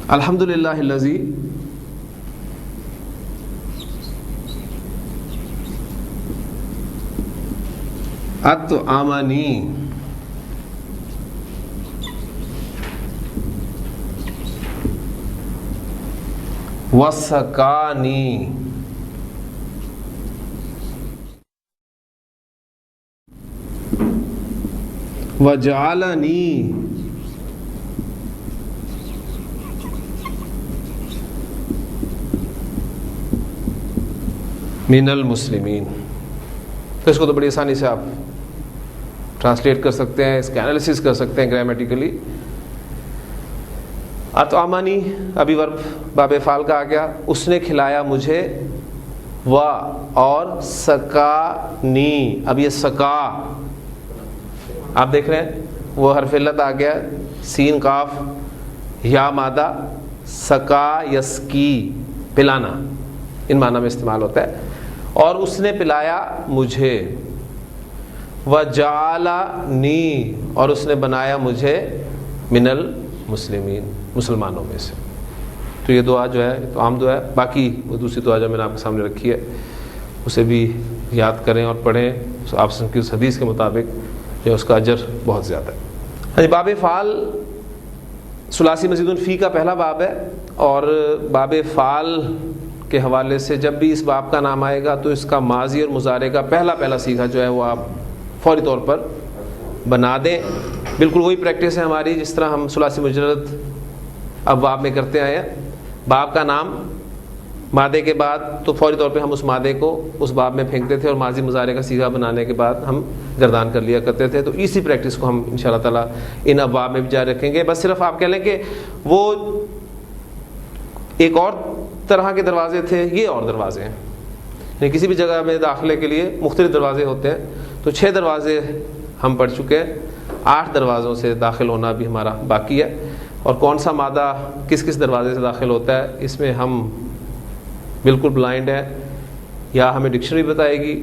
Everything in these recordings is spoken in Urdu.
الحمدللہ الذی اطعمنی وسقانی وجعلنی من المسلمین. تو اس کو تو بڑی آسانی سے آپ ٹرانسلیٹ کر سکتے ہیں، اس کا انالیسس کر سکتے ہیں گرامیٹیکلی. اطعمنی ابھی ورب باب فعل کا آ گیا، اس نے کھلایا مجھے، و اور سقانی. اب یہ سقا آپ دیکھ رہے ہیں وہ حرف علت آ گیا، سین قاف یا مادہ، سقا یسکی پلانا، ان معنی میں استعمال ہوتا ہے. اور اس نے پلایا مجھے، وجعلنی اور اس نے بنایا مجھے، من المسلمین مسلمانوں میں سے. تو یہ دعا جو ہے تو عام دعا ہے. باقی وہ دوسری دعا جو میں نے آپ کے سامنے رکھی ہے اسے بھی یاد کریں اور پڑھیں، آپ کی اس حدیث کے مطابق جو اس کا اجر بہت زیادہ ہے. باب فعل ثلاثی مزید فی کا پہلا باب ہے، اور باب فعل کے حوالے سے جب بھی اس باب کا نام آئے گا تو اس کا ماضی اور مضارع کا پہلا صیغہ جو ہے وہ آپ فوری طور پر بنا دیں. بالکل وہی پریکٹس ہے ہماری جس طرح ہم ثلاثی مجرد اب باب میں کرتے آئے ہیں. باب کا نام مادے کے بعد تو فوری طور پہ ہم اس مادے کو اس باب میں پھینکتے تھے، اور ماضی مضارع کا صیغہ بنانے کے بعد ہم گردان کر لیا کرتے تھے. تو اسی پریکٹس کو ہم انشاءاللہ تعالی ان ابواب میں بھی جاری رکھیں گے. بس صرف آپ کہہ لیں کہ وہ ایک اور طرح کے دروازے تھے، یہ اور دروازے ہیں. یعنی کسی بھی جگہ میں داخلے کے لیے مختلف دروازے ہوتے ہیں. تو 6 دروازے ہم پڑھ چکے ہیں، 8 دروازوں سے داخل ہونا بھی ہمارا باقی ہے. اور کون سا مادہ کس کس دروازے سے داخل ہوتا ہے اس میں ہم بالکل بلائنڈ ہیں، یا ہمیں ڈکشنری بتائے گی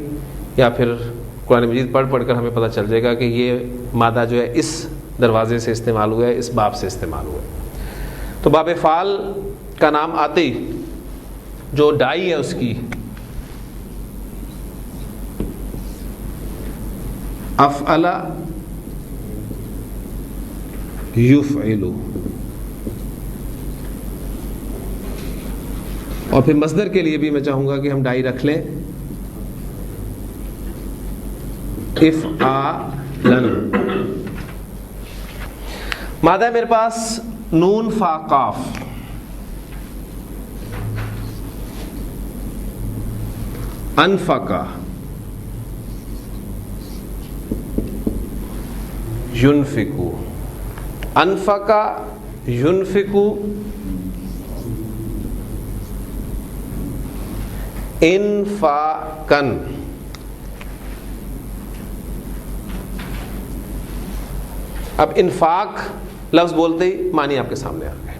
یا پھر قرآن مجید پڑھ کر ہمیں پتہ چل جائے گا کہ یہ مادہ جو ہے اس دروازے سے استعمال ہوا ہے، اس باب سے استعمال ہوا ہے. تو باب فعل کا نام آتے ہی جو ڈائی ہے اس کی افعل یفعل، اور پھر مصدر کے لیے بھی میں چاہوں گا کہ ہم ڈائی رکھ لیں افعالن. مادہ ہے میرے پاس نون فا قاف، انفقا ينفقو، انفقا ينفقو، انفاقن. اب انفاق لفظ بولتے ہی معنی آپ کے سامنے آ گئے.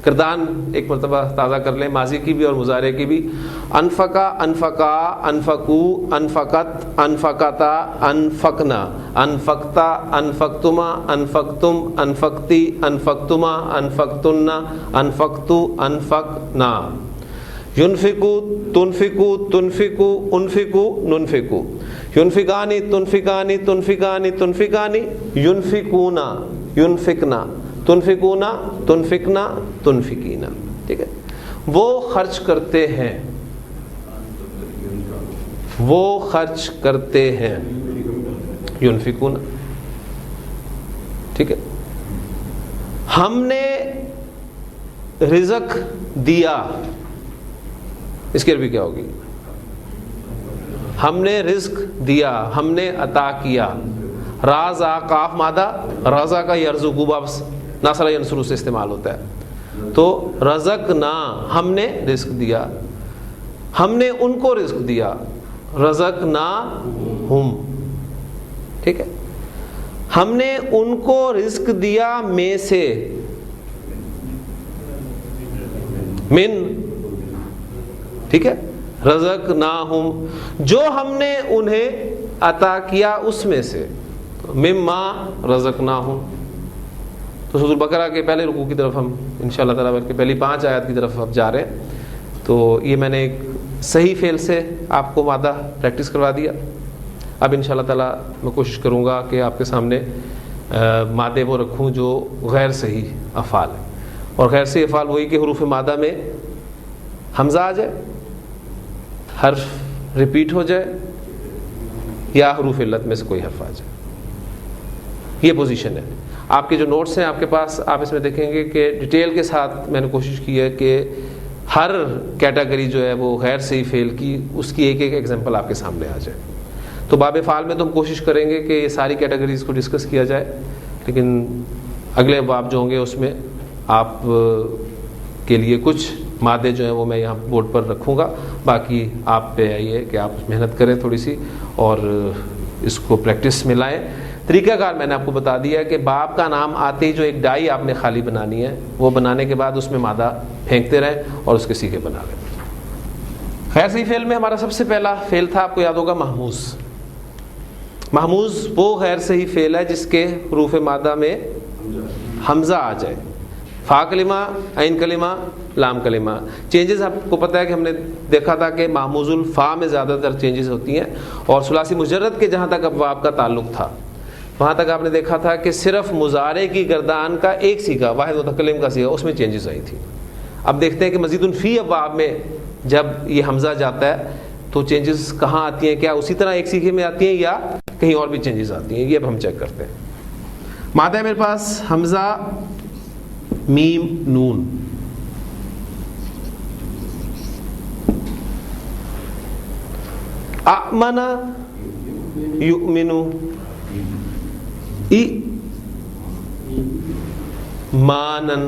کردان ایک مرتبہ تازہ کر لیں، ماضی کی بھی اور مضارع کی بھی. انفقا، انفقا، انفقو، انفقت، انفقتا، انفقنا، انفقتا، انفقتما، انفقتم، انفقتی، انفقتما، انفقتن، انفقتو، انفقنا. ينفقو، تنفقو، تنفقو، انفقو، ننفقو. ينفقانی، تنفقانی، تنفقانی، تنفقانی. ينفقونا، ينفقنا، تنفقونا، تنفقنا، تنفقینا. ٹھیک ہے، وہ خرچ کرتے ہیں، وہ خرچ کرتے ہیں. ينفقونا. ٹھیک ہے، ہم نے رزق دیا، اس کی عربی کیا ہوگی؟ ہم نے رزق دیا، ہم نے عطا کیا. رازا قاف مادہ، رازا کا یرزقو واپس ناصرہ ینصرو سے استعمال ہوتا ہے. تو رزقنا، ہم نے رزق دیا، ہم نے ان کو رزق دیا. رزقنا ہم. ٹھیک ہے، ہم نے ان کو رزق دیا میں سے، من. ٹھیک ہے، رزقناہم، جو ہم نے انہیں عطا کیا اس میں سے. مما رزقناہم. تو تو سورۃ البقرہ کے پہلے رکوع کی طرف ہم انشاءاللہ تعالیٰ بلکہ پہلی 5 آیات کی طرف اب جا رہے ہیں. تو یہ میں نے ایک صحیح فعل سے آپ کو مادہ پریکٹس کروا دیا. اب انشاءاللہ تعالیٰ میں کوشش کروں گا کہ آپ کے سامنے مادے وہ رکھوں جو غیر صحیح افعال ہیں. اور غیر صحیح افعال وہی کہ حروف مادہ میں حمزہ آ جائے, حرف ریپیٹ ہو جائے, یا حروف علت میں سے کوئی حرف آ جائے. یہ پوزیشن ہے. آپ کے جو نوٹس ہیں آپ کے پاس, آپ اس میں دیکھیں گے کہ ڈیٹیل کے ساتھ میں نے کوشش کی ہے کہ ہر کیٹیگری جو ہے وہ غیر صحیح فعل کی, اس کی ایک ایک ایگزامپل آپ کے سامنے آ جائے. تو باب فعال میں تو ہم کوشش کریں گے کہ یہ ساری کیٹیگریز کو ڈسکس کیا جائے, لیکن اگلے باب جو ہوں گے اس میں آپ کے لیے کچھ مادے جو ہیں وہ میں یہاں بورڈ پر رکھوں گا. باقی آپ پہ آئیے کہ آپ محنت کریں تھوڑی سی اور اس کو پریکٹس میں لائیں. طریقہ کار میں نے آپ کو بتا دیا ہے کہ باب کا نام آتے ہی جو ایک ڈائی آپ نے خالی بنانی ہے, وہ بنانے کے بعد اس میں مادہ پھینکتے رہیں اور اس کے سیکھے بنا لیں. غیر صحیح فعل میں ہمارا سب سے پہلا فعل تھا, آپ کو یاد ہوگا, محموز. محموز وہ غیر صحیح فعل ہے جس کے حروف مادہ میں حمزہ آ جائے. فا کلمہ, عین کلمہ, لام کلمہ. چینجز آپ کو پتہ ہے کہ ہم نے دیکھا تھا کہ محموز الفا میں زیادہ تر چینجز ہوتی ہیں, اور ثلاثی مجرد کے جہاں تک ابواب کا تعلق تھا وہاں تک آپ نے دیکھا تھا کہ صرف مضارع کی گردان کا ایک سیگا, واحد متکلم کا سیگا, اس میں چینجز آئی تھی. اب دیکھتے ہیں کہ مزید فی ابواب میں جب یہ حمزہ جاتا ہے تو چینجز کہاں آتی ہیں, کیا اسی طرح ایک سیگے میں آتی ہیں یا کہیں اور بھی چینجز آتی ہیں, یہ اب ہم چیک کرتے ہیں. مادہ ہے میرے پاس حمزہ, میم, نون. آمن یؤمن, ایمانن,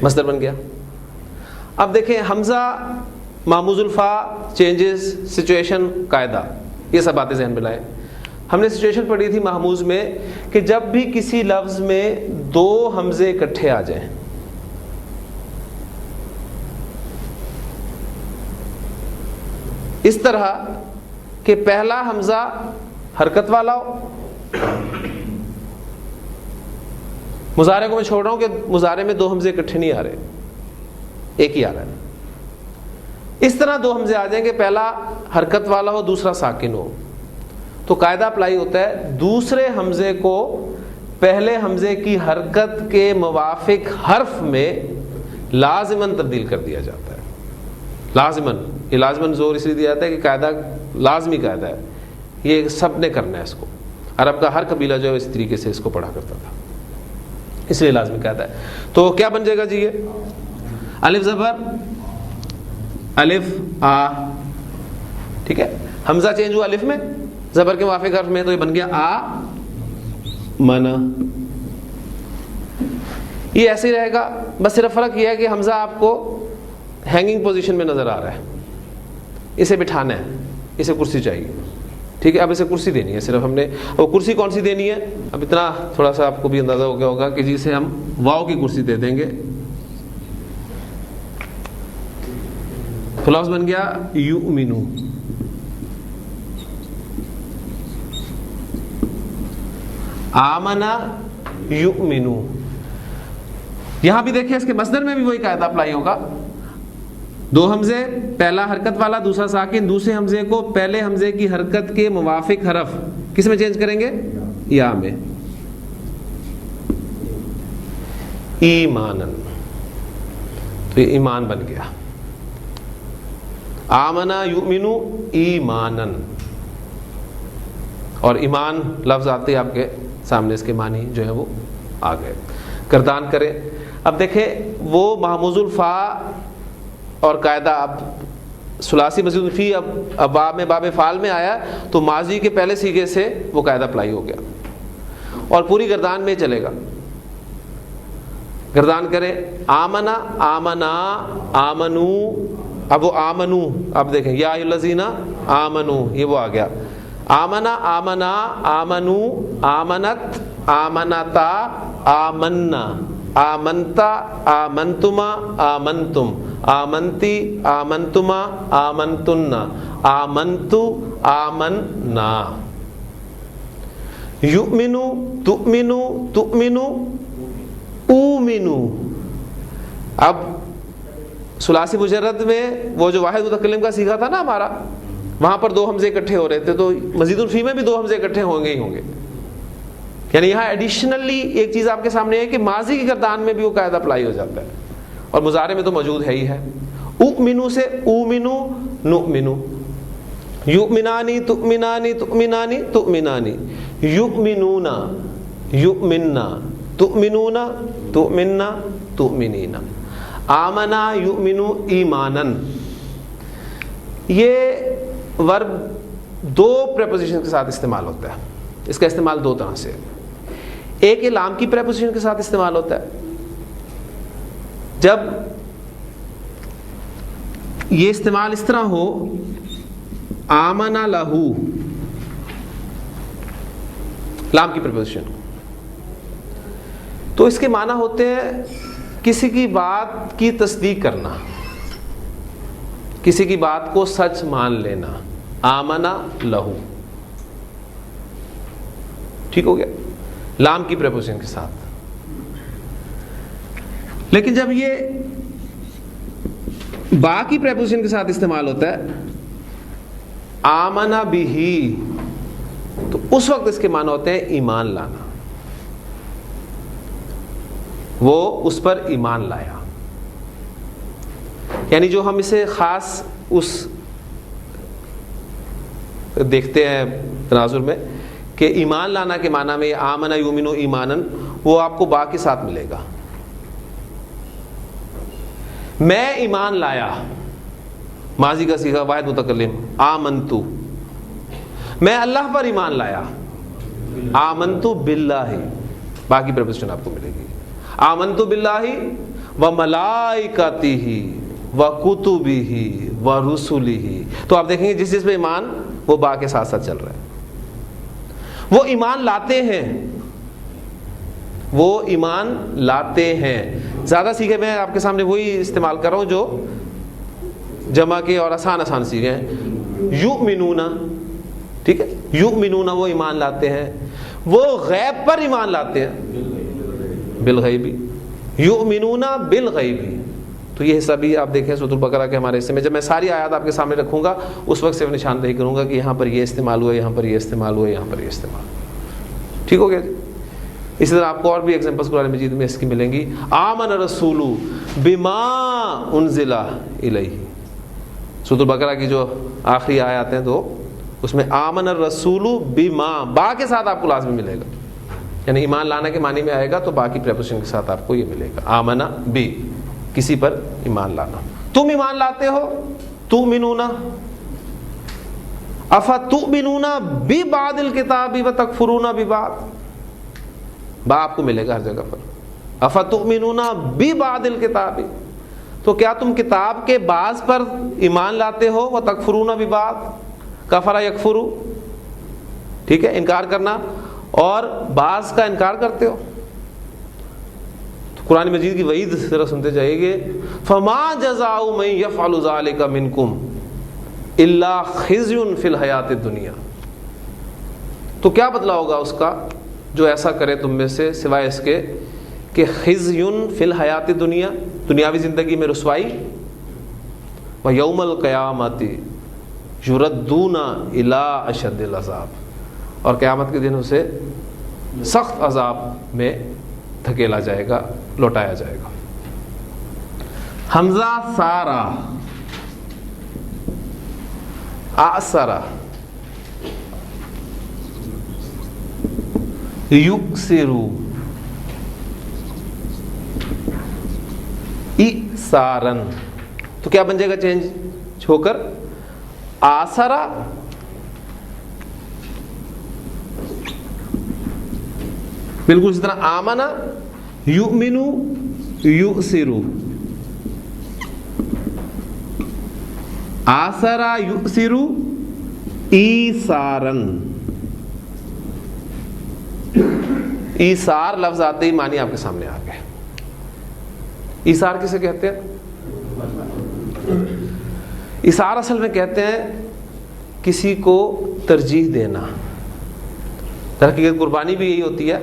مصدر بن گیا. اب دیکھیں حمزہ, محموز الفا, چینجز, سچویشن, قاعدہ, یہ سب باتیں ذہن میں لائیں. ہم نے سچویشن پڑھی تھی محموز میں کہ جب بھی کسی لفظ میں 2 حمزے اکٹھے آ جائیں, اس طرح کہ پہلا حمزہ حرکت والا ہو. مضارع کو میں چھوڑ رہا ہوں کہ مضارع میں 2 حمزے اکٹھے نہیں آ رہے, ایک ہی آ رہا ہے. اس طرح 2 حمزے آ جائیں گے, پہلا حرکت والا ہو, دوسرا ساکن ہو, تو قاعدہ اپلائی ہوتا ہے, دوسرے حمزے کو پہلے حمزے کی حرکت کے موافق حرف میں لازماً تبدیل کر دیا جاتا ہے. لازماً, یہ لازماً زور اس لیے دیا جاتا ہے کہ قاعدہ لازمی قاعدہ ہے, یہ سب نے کرنا ہے اس کو. عرب کا ہر قبیلہ جو ہے اس طریقے سے اس کو پڑھا کرتا تھا, اس لیے لازمی قاعدہ ہے. تو کیا بن جائے گا جی, یہ الف زبر, الف آ, ٹھیک ہے. حمزہ چینج ہوا الف میں, زبر کے موافق حرف میں, تو یہ بن گیا آ منا. یہ ایسے ہی رہے گا, بس صرف فرق یہ ہے کہ حمزہ آپ کو ہینگنگ پوزیشن میں نظر آ رہا ہے, اسے بٹھانا ہے, اسے کرسی چاہیے, ٹھیک ہے. اب اسے کرسی دینی ہے صرف ہم نے. وہ کرسی کون سی دینی ہے, اب اتنا تھوڑا سا آپ کو بھی اندازہ ہو گیا ہوگا کہ جسے ہم واو کی کرسی دے دیں گے. لفظ بن گیا یؤمنو. آمنا یؤمنو. یہاں بھی دیکھیں اس کے مصدر میں بھی وہی قاعدہ اپلائی ہوگا, 2 حمزے, پہلا حرکت والا, دوسرا ساکن. دوسرے حمزے کو پہلے حمزے کی حرکت کے موافق حرف کس میں چینج کریں گے, یا میں. ایمانن, تو یہ ایمان بن گیا. آمنا یؤمنو ایمانن, اور ایمان لفظ آتے ہی آپ کے سامنے اس کے معنی جو ہے وہ آ گئے. گردان کریں. اب دیکھیں وہ محموز الفا اور قاعدہ, اب ثلاثی مزید فی اب باب میں, باب فعال میں آیا تو ماضی کے پہلے سیگے سے وہ قاعدہ اپلائی ہو گیا اور پوری گردان میں چلے گا. گردان کریں. آمنا, آمنا, آمنو. اب وہ آمنو, اب دیکھیں یا الذین آمنو, یہ وہ آ گیا. آمنا, آمنا, آمنو, آمنت, آمنتا, آمنا, آمنتا, آمنتما, آمنتم, آمنتی, آمنتما, آمنتن, آمنتو, آمنا. یؤمنو تؤمنو تؤمنو اومنو. اب ثلاثی مجرد میں وہ جو واحد متکلم کا صیغہ تھا نا ہمارا، وہاں پر دو حمزے اکٹھے ہو رہے تھے، تو مزید الفی میں بھی دو حمزے اکٹھے ہوں گے ہی ہوں گے. یعنی یہاں ایڈیشنلی ایک چیز آپ کے سامنے ہے کہ ماضی کی گردان میں بھی وہ قاعدہ اپلائی ہو جاتا ہے، اور مضارع میں تو موجود ہے ہی ہے. اؤمنو سے اومنو نؤمنو، یؤمنانی تؤمنانی تؤمنانی تؤمنانی، یؤمنون یؤمننا تؤمنون تؤمننا تؤمنین، آمنا یؤمنو ایمانن. یہ ورب دو پریپوزیشن کے ساتھ استعمال ہوتا ہے. اس کا استعمال دو طرح سے، ایک لام کی پریپوزیشن کے ساتھ استعمال ہوتا ہے. جب یہ استعمال اس طرح ہو، آمنا لہو، لام کی پریپوزیشن، تو اس کے معنی ہوتے ہیں کسی کی بات کی تصدیق کرنا، کسی کی بات کو سچ مان لینا. آمنا لہو، ٹھیک ہو گیا، لام کی پریپوزیشن کے ساتھ. لیکن جب یہ با کی پریپوزیشن کے ساتھ استعمال ہوتا ہے، آمنا بھی، تو اس وقت اس کے معنی ہوتے ہیں ایمان لانا. وہ اس پر ایمان لایا. یعنی جو ہم اسے خاص اس دیکھتے ہیں تناظر میں کہ ایمان لانا کے معنی میں آمنا یؤمنو ایمانن، وہ آپ کو با کے ساتھ ملے گا. میں ایمان لایا، ماضی کا صیغہ واحد متکلم، آمنتو. میں اللہ پر ایمان لایا، آمنتو باللہ، باقی پریپوزیشن آپ کو ملے گی. آمنتو باللہ وملائکتہ وکتبہ ورسلہ. تو آپ دیکھیں گے جس چیز پہ ایمان، وہ با کے ساتھ ساتھ چل رہا ہے. وہ ایمان لاتے ہیں، وہ ایمان لاتے ہیں. زیادہ سیکھے میں آپ کے سامنے وہی استعمال کر رہا ہوں جو جمع کے اور آسان سیکھے ہیں. یؤمنون، ٹھیک ہے، یؤمنون وہ ایمان لاتے ہیں. وہ غیب پر ایمان لاتے ہیں، بالغیبی، یؤمنون بالغیبی. تو یہ حصہ بھی آپ دیکھیں سورۃ البقرہ کے ہمارے حصے میں. جب میں ساری آیات آپ کے سامنے رکھوں گا اس وقت صرف نشاندہی کروں گا کہ یہاں پر یہ استعمال ہوا، یہاں پر یہ استعمال ہوا، یہاں پر یہ استعمال. ٹھیک ہو گیا جی. اسی طرح آپ کو اور بھی ایگزامپلس قرآن مجید میں اس کی ملیں گی. آمن الرسول بما انزل الیہ، سورۃ البقرہ کی جو آخری آیات ہیں تو اس میں آمن الرسول بما، با کے ساتھ آپ کو لازمی ملے گا. یعنی ایمان لانا کے معنی میں آئے گا تو باقی پریپوزیشن کے ساتھ آپ کو یہ ملے گا. آمنا بی، کسی پر ایمان لانا. تم ایمان لاتے ہو، تؤمنون، افتؤمنون ببعض الکتاب وتکفرون ببعض، با آپ کو ملے گا ہر جگہ پر. افتؤمنون ببعض الکتاب، تو کیا تم کتاب کے بعض پر ایمان لاتے ہو؟ وتکفرون ببعض، کفر یکفر، ٹھیک ہے، انکار کرنا، اور بعض کا انکار کرتے ہو. تو قرآن مجید کی وعید ذرا سنتے جائیے گے. فما جزاء من یفعل ذلک منکم الا خزی فی الحیات الدنیا. تو کیا بدلہ ہوگا اس کا جو ایسا کرے تم میں سے، سوائے اس کے کہ خزی فی الحیات الدنیا، دنیاوی زندگی میں رسوائی، و یوم القیامت یردون الی اشد العذاب، اور قیامت کے دن اسے سخت عذاب میں دھکیلا جائے گا، لوٹایا جائے گا. حمزہ سارا، آسرا، یکسرو، ایسارن. تو کیا بن جائے گا چینج ہو کر؟ آسرا بالکل اسی طرح آمنا یؤمنو یؤسرو، آسرا یؤسرو ایسارن. ایثار لفظ آتے ہی معنی آپ کے سامنے آ گئے. ایثار کسے کہتے ہیں؟ ایثار اصل میں کہتے ہیں کسی کو ترجیح دینا. در حقیقت قربانی بھی یہی ہوتی ہے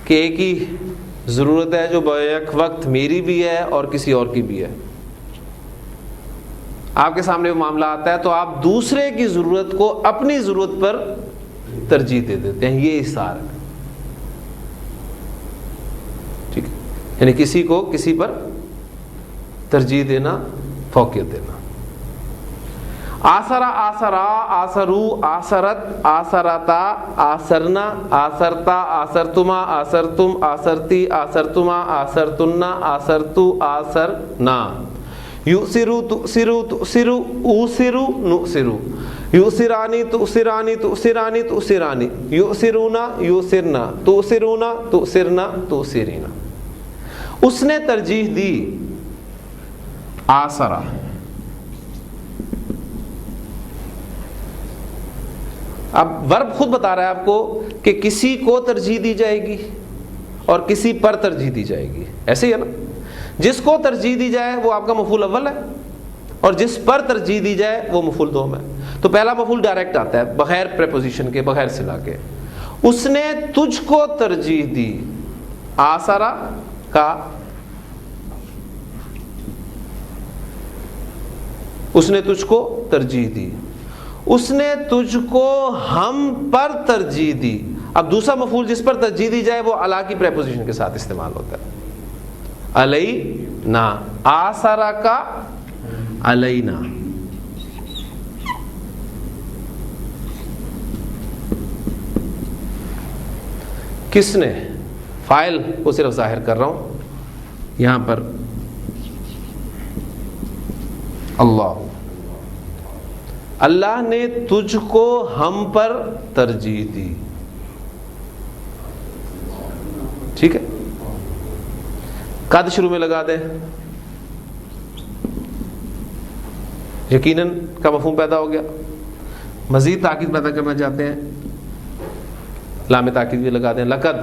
کہ ایک ہی ضرورت ہے جو بیک وقت میری بھی ہے اور کسی اور کی بھی ہے. آپ کے سامنے وہ معاملہ آتا ہے تو آپ دوسرے کی ضرورت کو اپنی ضرورت پر ترجیح دے دیتے ہیں. یہ اثار ہے. ٹھیک ہے, یعنی کسی کو کسی پر ترجیح دینا, فوقیت دینا. آسرا, آسرا, آسرو, آسرت, آسرتا, آسرنا, آسرتا, آسرتما, آسرتم, آسرتی, آسرتما, آسرتنا, آسرتو, آسرنا. یؤسرو, تؤسرو, تؤسرو, اوسرو, نؤسرو. یؤسرانی, تؤسرانی, تؤسرانی, تؤسرانی. یؤسرونا, یؤسرنا, تؤسرونا, تؤسرنا, تؤسرینا. اس نے ترجیح دی. آسرا, اب ورب خود بتا رہا ہے آپ کو کہ کسی کو ترجیح دی جائے گی اور کسی پر ترجیح دی جائے گی. ایسے ہی ہے نا, جس کو ترجیح دی جائے وہ آپ کا مفعول اول ہے اور جس پر ترجیح دی جائے وہ مفعول دوم ہے. تو پہلا مفعول ڈائریکٹ آتا ہے بغیر پریپوزیشن کے, بغیر صلہ کے. اس نے تجھ کو ترجیح دی. آسرا کا, اس نے تجھ کو ترجیح دی. اس نے تجھ کو ہم پر ترجیح دی. اب دوسرا مفعول جس پر ترجیح دی جائے وہ الا کی پریپوزیشن کے ساتھ استعمال ہوتا ہے. علینا, آسرا کا علینا. کس نے, فاعل کو صرف ظاہر کر رہا ہوں یہاں پر, اللہ. اللہ نے تجھ کو ہم پر ترجیح دی. ٹھیک ہے, قد شروع میں لگا دیں, یقیناً کا مفہوم پیدا ہو گیا. مزید تاکید پیدا کرنا چاہتے ہیں, لام تاکید بھی لگا دیں. لقد,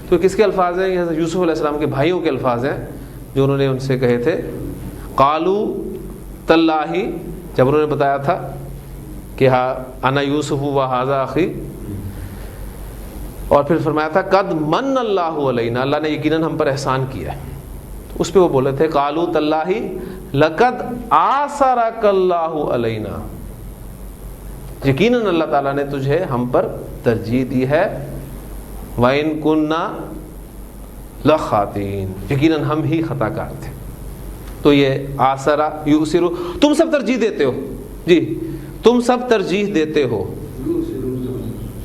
تو کس کے الفاظ ہیں؟ یہ یوسف علیہ السلام کے بھائیوں کے الفاظ ہیں جو انہوں نے ان سے کہے تھے. قالو تاللہ, جب انہوں نے بتایا تھا کہ انا یوسف و ھذا اخی, اور پھر فرمایا تھا قد من اللہ علینا, اللہ نے یقیناً ہم پر احسان کیا ہے. اس پہ وہ بولے تھے قالو تاللہ لقد آثرک اللہ علینا, یقیناً اللہ تعالیٰ نے تجھے ہم پر ترجیح دی ہے. وَإِن كُنَّا لَخَاطِئِينَ, یقیناً ہم ہی خطا کار تھے. تو یہ آسرا, یؤسرو, تم سب ترجیح دیتے ہو. جی, تم سب ترجیح دیتے ہو.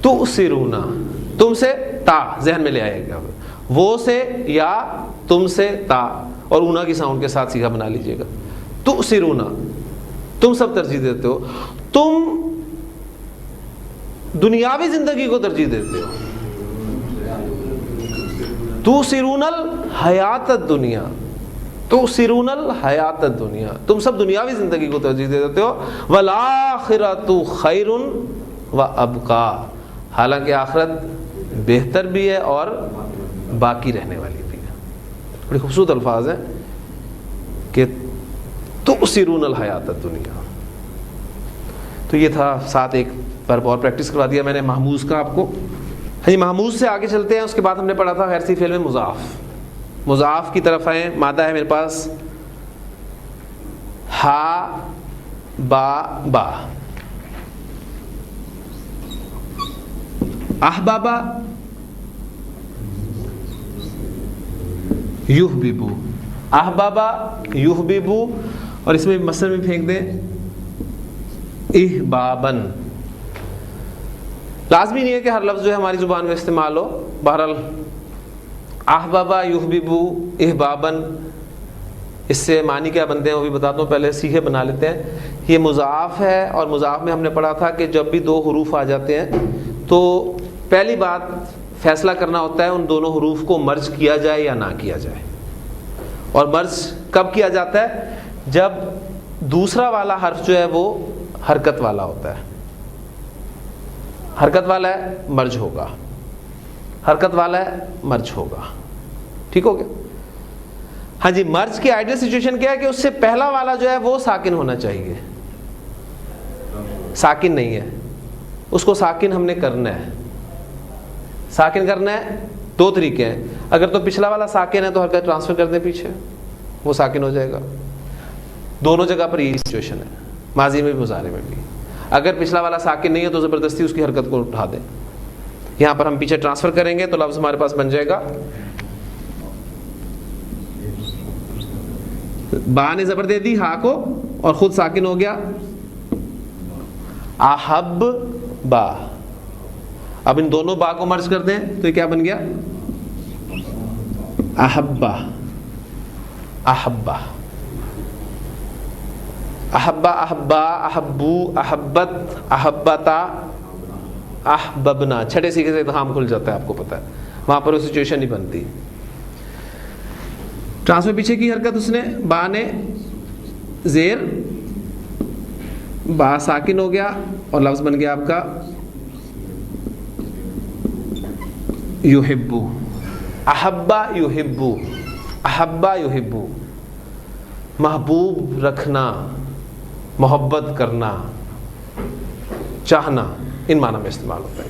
تؤسرونا, تم سے تا ذہن میں لے آئے گا, وہ سے یا تم سے تا, اور اونا کی ساؤنڈ کے ساتھ سیکھا بنا لیجئے گا. تؤسرونا, تم سب ترجیح دیتے ہو. تم دنیاوی زندگی کو ترجیح دیتے ہو. تؤسرون الحیات الدنیا, تؤسرون الحیات الدنیا, تم سب دنیاوی زندگی کو ترجیح دیتے ہو. والآخرۃ خیر وابقا, حالانکہ آخرت بہتر بھی ہے اور باقی رہنے والی بھی ہے. بڑی خوبصورت الفاظ ہیں کہ تؤسرون الحیات الدنیا. تو یہ تھا, ساتھ ایک ورب اور پریکٹس کروا دیا میں نے محموز کا آپ کو. ہاں جی, محموز سے آگے چلتے ہیں. اس کے بعد ہم نے پڑھا تھا غیر سی فعل میں مضاف. مضاف کی طرف آئیں. مادہ ہے میرے پاس ہا با با. احبابا یحببو, احبابا یحببو, اور اس میں مصدر میں پھینک دیں احبابن. لازمی نہیں ہے کہ ہر لفظ جو ہے ہماری زبان میں استعمال ہو. بہرحال احبابا یحببو احبابن, اس سے معنی کیا بنتے ہیں وہ بھی بتاتا ہوں, پہلے سیکھے بنا لیتے ہیں. یہ مضاف ہے, اور مضاف میں ہم نے پڑھا تھا کہ جب بھی دو حروف آ جاتے ہیں تو پہلی بات فیصلہ کرنا ہوتا ہے ان دونوں حروف کو مرج کیا جائے یا نہ کیا جائے. اور مرج کب کیا جاتا ہے؟ جب دوسرا والا حرف جو ہے وہ حرکت والا ہوتا ہے. حرکت والا ہے مرج ہوگا, حرکت والا ہے مرج ہوگا. ٹھیک ہو گیا؟ ہاں جی, مرج کی آئیڈیل سچویشن کیا ہے کہ اس سے پہلا والا جو ہے وہ ساکن ہونا چاہیے. ساکن نہیں ہے, اس کو ساکن ہم نے کرنا ہے. ساکن کرنا ہے دو طریقے ہیں. اگر تو پچھلا والا ساکن ہے تو حرکت ٹرانسفر کر دیں پیچھے, وہ ساکن ہو جائے گا. دونوں جگہ پر یہی سچویشن ہے, ماضی میں بھی مضارع میں بھی. اگر پچھلا والا ساکن نہیں ہے تو زبردستی اس کی حرکت کو اٹھا دیں. یہاں پر ہم پیچھے ٹرانسفر کریں گے تو لفظ ہمارے پاس بن جائے گا, با نے زبر دے دی ہا کو اور خود ساکن ہو گیا احب با. اب ان دونوں با کو مرج کر دیں تو یہ کیا بن گیا احبا. احبا احبا احبا احبو احبت احبتا احببنا. چھٹے سیکھے سے ادغام کھل جاتا ہے, آپ کو پتا ہے, وہاں پر وہ سچویشن نہیں بنتی. ٹرانسفر پیچھے کی حرکت اس نے, با نے زیر, با ساکن ہو گیا اور لفظ بن گیا آپ کا یحبو. احبا یحبو, احبا یحبو, محبوب رکھنا, محبت کرنا, چاہنا, ان معنی میں استعمال ہوتا ہے.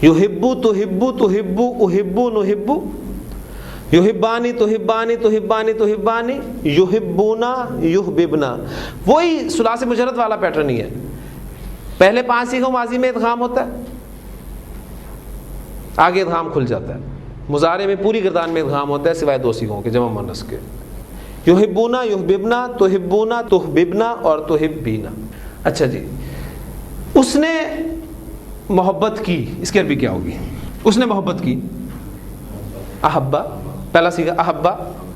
یحبو تحبو تحبو احبو نحبو, یحبانی تحبانی تحبانی تحبانی, یحبونا یحببنا. وہی ثلاثی مجرد والا پیٹرن ہی ہے. پہلے 5 سیغوں ماضی میں ادغام ہوتا ہے, آگے ادغام کھل جاتا ہے. مضارع میں پوری گردان میں ادغام ہوتا ہے سوائے 2 سیغوں کے جمع مؤنث کے, یحبونا یحببنا, تحبونا تحببنا اور تحبینا. اچھا جی, اس نے محبت کی, اس کی عربی کیا ہوگی؟ اس نے محبت کی, احبا پہلا سیغہ احبا,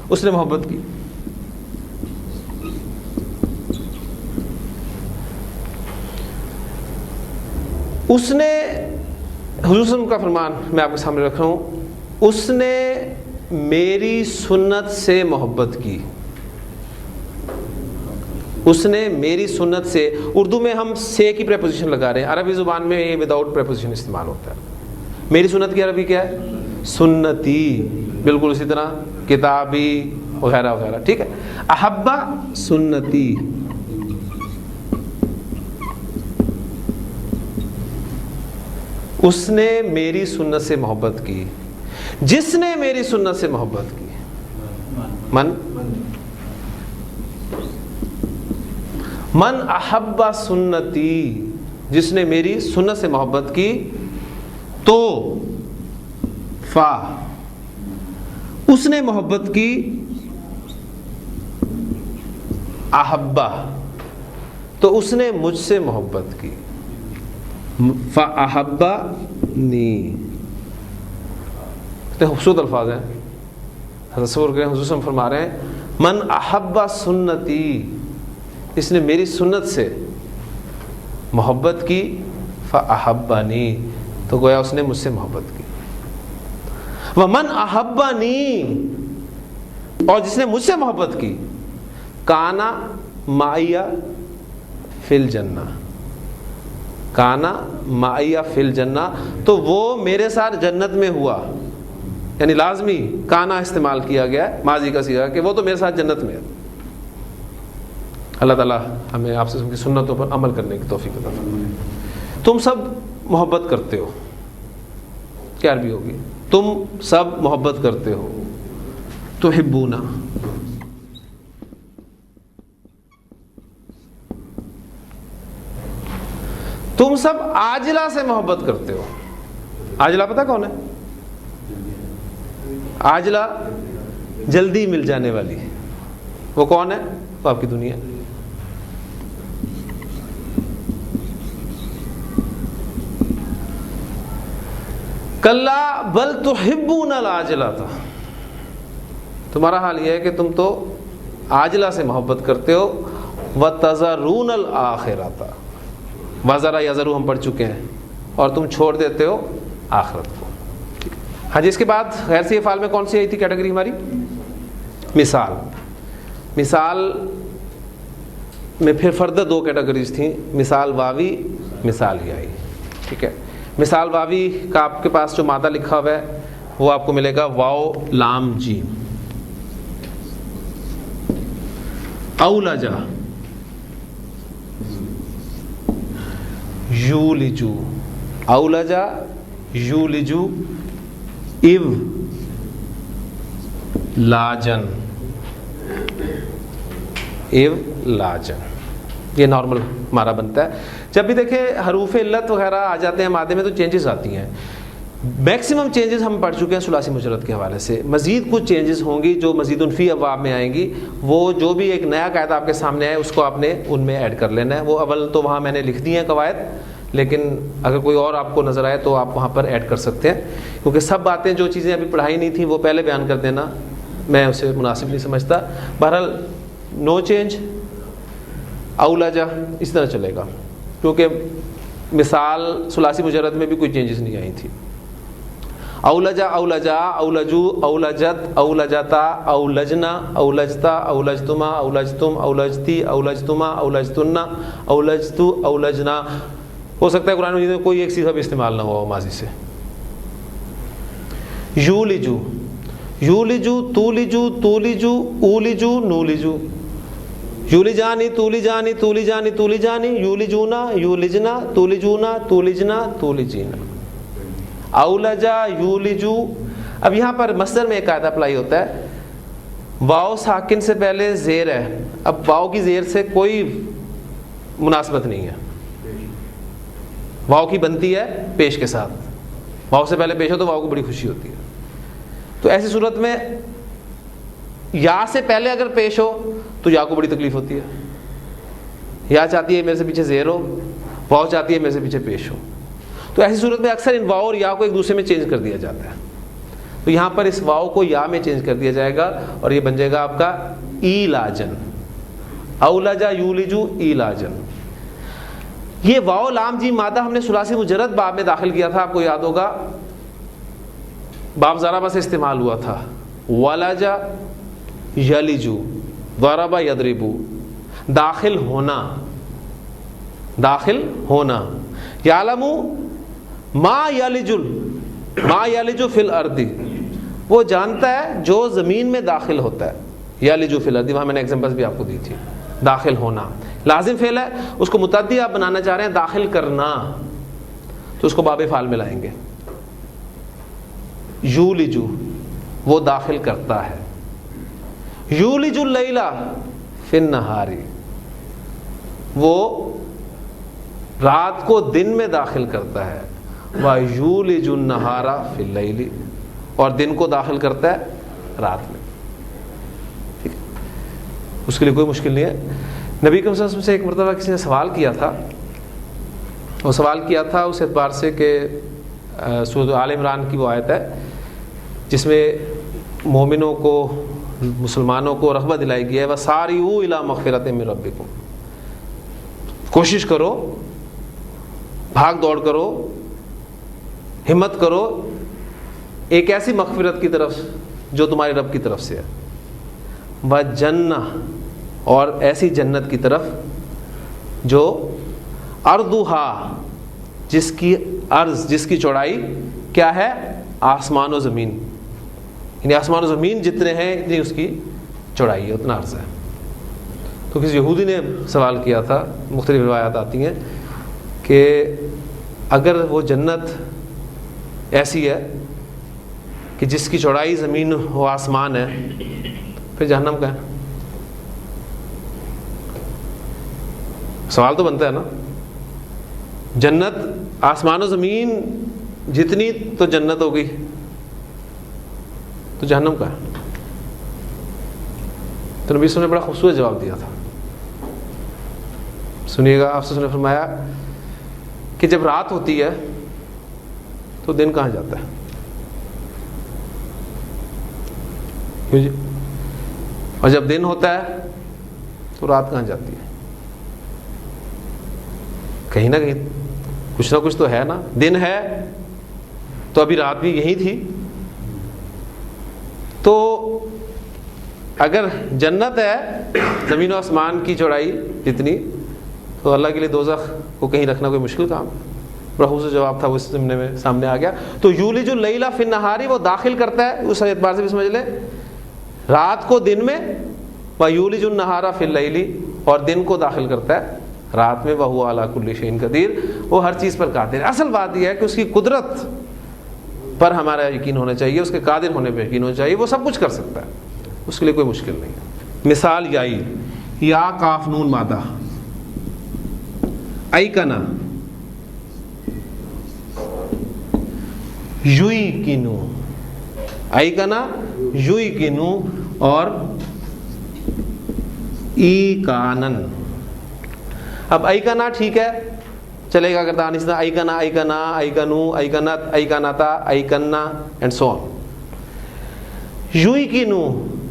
اس نے محبت کی. اس نے, حضور صلی اللہ علیہ وسلم کا فرمان میں آپ کے سامنے رکھ رہا ہوں, اس نے میری سنت سے محبت کی. اس نے میری سنت سے, اردو میں ہم سے کی پریپوزیشن لگا رہے ہیں, عربی زبان میں یہ وداؤٹ پریپوزیشن استعمال ہوتا ہے. میری سنت کی عربی کیا ہے؟ سنتی. بالکل اسی طرح کتابی وغیرہ وغیرہ, ٹھیک ہے. احبا سنتی, اس نے میری سنت سے محبت کی. جس نے میری سنت سے محبت کی, من من احب سنتی, جس نے میری سنت سے محبت کی. تو فا, اس نے محبت کی. احبا, تو اس نے مجھ سے محبت کی. فاحبنی. اتنے خوبصورت الفاظ ہیں. تصور کریں, حضور صلی اللہ علیہ وسلم فرما رہے ہیں من احب سنتی, اس نے میری سنت سے محبت کی. فاحبنی, تو گویا اس نے مجھ سے محبت کی. ومن احبنی, اور جس نے مجھ سے محبت کی. کانا معیا فی الجنہ, کانا معیا فی الجنہ, تو وہ میرے ساتھ جنت میں ہوا. یعنی لازمی کانا استعمال کیا گیا ہے ماضی کا صیغہ کہ وہ تو میرے ساتھ جنت میں ہے. اللہ تعالیٰ ہمیں آپ سے ان کی سنتوں پر عمل کرنے کی توفیق عطا فرمائے. تم سب محبت کرتے ہو, کیا عربی ہوگی؟ تم سب محبت کرتے ہو. تحبونا, تم سب عاجلہ سے محبت کرتے ہو. عاجلہ پتہ کون ہے؟ عاجلہ جلدی مل جانے والی. وہ کون ہے؟ وہ آپ کی دنیا. کلا بل تحبون العاجلہ, تھا تمہارا حال یہ ہے کہ تم تو عاجلہ سے محبت کرتے ہو. وتذرون الآخرۃ, وذرا یذرو ہم پڑھ چکے ہیں, اور تم چھوڑ دیتے ہو آخرت کو. ہاں جی, اس کے بعد غیر سی افعال میں کون سی آئی تھی کیٹیگری ہماری؟ مثال. مثال میں پھر فردر 2 کیٹیگریز تھیں, مثال واوی, مثال یائی. ٹھیک ہے, مثال واوی کا آپ کے پاس جو مادہ لکھا ہوا ہے وہ آپ کو ملے گا واو لام جیم. اولجا, یولجو, اولجا یولجو ایو لاجن، ایو لاجن، یہ نارمل ہمارا بنتا ہے. جب بھی دیکھیں حروف علت وغیرہ آ جاتے ہیں مادے میں تو چینجز آتی ہیں. میکسیمم چینجز ہم پڑھ چکے ہیں ثلاثی مجرد کے حوالے سے. مزید کچھ چینجز ہوں گی جو مزید فی ابواب میں آئیں گی. وہ جو بھی ایک نیا قاعدہ آپ کے سامنے آئے اس کو آپ نے ان میں ایڈ کر لینا ہے. وہ اول تو وہاں میں نے لکھ دی ہیں قواعد، لیکن اگر کوئی اور آپ کو نظر آئے تو آپ وہاں پر ایڈ کر سکتے ہیں، کیونکہ سب باتیں جو چیزیں ابھی پڑھائی نہیں تھیں وہ پہلے بیان کر دینا میں اسے مناسب نہیں سمجھتا. بہرحال نو چینج، اولجا اس طرح چلے گا، کیونکہ مثال ثلاثی مجرد میں بھی کوئی چینجز نہیں آئی تھی. اولجا، اولجا، اولجو، اولجت، اولجتا، اولجنا، اولجتا، اولجتما، اولجتم، اولجتی، اولجتما، اولجتنا، اولجتو، اولجنا. ہو سکتا ہے قرآن مجید میں کوئی ایک صیغہ بھی استعمال نہ ہوا ماضی سے. یولجو، یولجو، تولجو، تولجو، اولجو، نولجو. یولجانی، تولیجانی، تولیجانی، تولیجانی، یولجونا، یولجنا، تولیجونا، تولیجنا، تولیجینا. اولجا، یولجو. اب یہاں پر مصدر میں ایک قاعدہ اپلائی ہوتا ہے. واو ساکن سے پہلے زیر ہے. اب واو کی زیر سے کوئی مناسبت نہیں ہے. واو کی بنتی ہے پیش کے ساتھ. واو سے پہلے پیش ہو تو واو کو بڑی خوشی ہوتی ہے. تو ایسی صورت میں یا سے پہلے اگر پیش ہو تو یا کو بڑی تکلیف ہوتی ہے. یا چاہتی ہے میرے سے پیچھے زیر ہو، واو چاہتی ہے میرے سے پیچھے پیش ہو. تو ایسی صورت میں اکثر ان واو اور یا کو ایک دوسرے میں چینج کر دیا جاتا ہے. تو یہاں پر اس واو کو یا میں چینج کر دیا جائے گا اور یہ بن جائے گا آپ کا ایلاجن. اولجا یولجو ایلاجن. یہ واو لام جیم مادہ ہم نے ثلاثی مجرد باب میں داخل کیا تھا، آپ کو یاد ہوگا باب ضربہ سے استعمال ہوا تھا. ولجا یلجو، ضربہ یضربو. داخل ہونا، داخل ہونا. یعلمو ما یلجل، ما یلجو فی الارض، وہ جانتا ہے جو زمین میں داخل ہوتا ہے. یلجو فی الارض، وہاں میں نے ایگزامپلس بھی آپ کو دی تھی. داخل ہونا لازم فعل ہے، اس کو متعدی آپ بنانا چاہ رہے ہیں داخل کرنا، تو اس کو باب فعل میں لائیں گے. یولجو، وہ داخل کرتا ہے. یولج اللیل فی النہار، وہ رات کو دن میں داخل کرتا ہے. وَيُولِجُ النَّهَارَ فِي اللَّيْلِ، اور دن کو داخل کرتا ہے رات میں. ٹھیک ہے، اس کے لیے کوئی مشکل نہیں ہے. نبی کریم صلی اللہ علیہ وسلم سے ایک مرتبہ کسی نے سوال کیا تھا. وہ سوال کیا تھا اس اعتبار سے کہ سورۃ آل عمران کی وہ آیت ہے جس میں مومنوں کو، مسلمانوں کو رغبت دلائی گئی ہے وَسَارِعُوا إِلَىٰ مَغْفِرَةٍ مِّن رَبِّكُمْ، کوشش کرو، بھاگ دوڑ کرو، ہمت کرو ایک ایسی مغفرت کی طرف جو تمہارے رب کی طرف سے ہے. وَجَنَّةٍ، اور ایسی جنت کی طرف جو ارضھا، جس کی عرض، جس کی چوڑائی کیا ہے؟ آسمان و زمین، یعنی آسمان و زمین جتنے ہیں اتنی اس کی چوڑائی ہے، اتنا عرض ہے. تو کسی یہودی نے سوال کیا تھا، مختلف روایات آتی ہیں کہ اگر وہ جنت ایسی ہے کہ جس کی چوڑائی زمین و آسمان ہے، پھر جہنم کا ہے. سوال تو بنتا ہے نا، جنت آسمان و زمین جتنی تو جنت ہو گئی، تو جہنم کا ہے. تو نبی صلی اللہ علیہ وسلم نے بڑا خوبصورت جواب دیا تھا. سنیے گا، آپ نے فرمایا کہ جب رات ہوتی ہے تو دن کہاں جاتا ہے؟ کیوں جی؟ اور جب دن ہوتا ہے تو رات کہاں جاتی ہے؟ کہیں نہ کہیں کچھ نہ کچھ تو ہے نا. دن ہے تو ابھی رات بھی یہی تھی. تو اگر جنت ہے زمین و آسمان کی چوڑائی جتنی، تو اللہ کے لیے دوزخ کو کہیں رکھنا کوئی مشکل کام ہے. بہت سے جواب تھا وہ اس زمانے میں سامنے آ گیا. تو یولج اللیل فی النہار، وہ داخل کرتا ہے، اس اعتبار سے بھی سمجھ لیں رات کو دن میں. وَيُولِجُ النَّهَارَ فِي اللَّيْلِ، اور دن کو داخل کرتا ہے رات میں. وَهُوَ عَلَىٰ كُلِّ شَيْءٍ قَدِيرٌ، وہ ہر چیز پر قادر ہے. اصل بات یہ ہے کہ اس کی قدرت پر ہمارا یقین ہونا چاہیے، اس کے قادر ہونے پہ یقین ہونا چاہیے، وہ سب کچھ کر سکتا ہے، اس کے لیے کوئی مشکل نہیں ہے۔ مثال یائی، یا کاف نون مادہ، ایکنا، یوئی کینو، ایکنا یوئی کینو اور ای کانن۔ اب ایکنا ٹھیک ہے چلے گا گردان اس طرح، ایکنا ایکنا ایکنو ایکنت ایکنتا ایکنا اینڈ سو آن۔ یوئی کینو،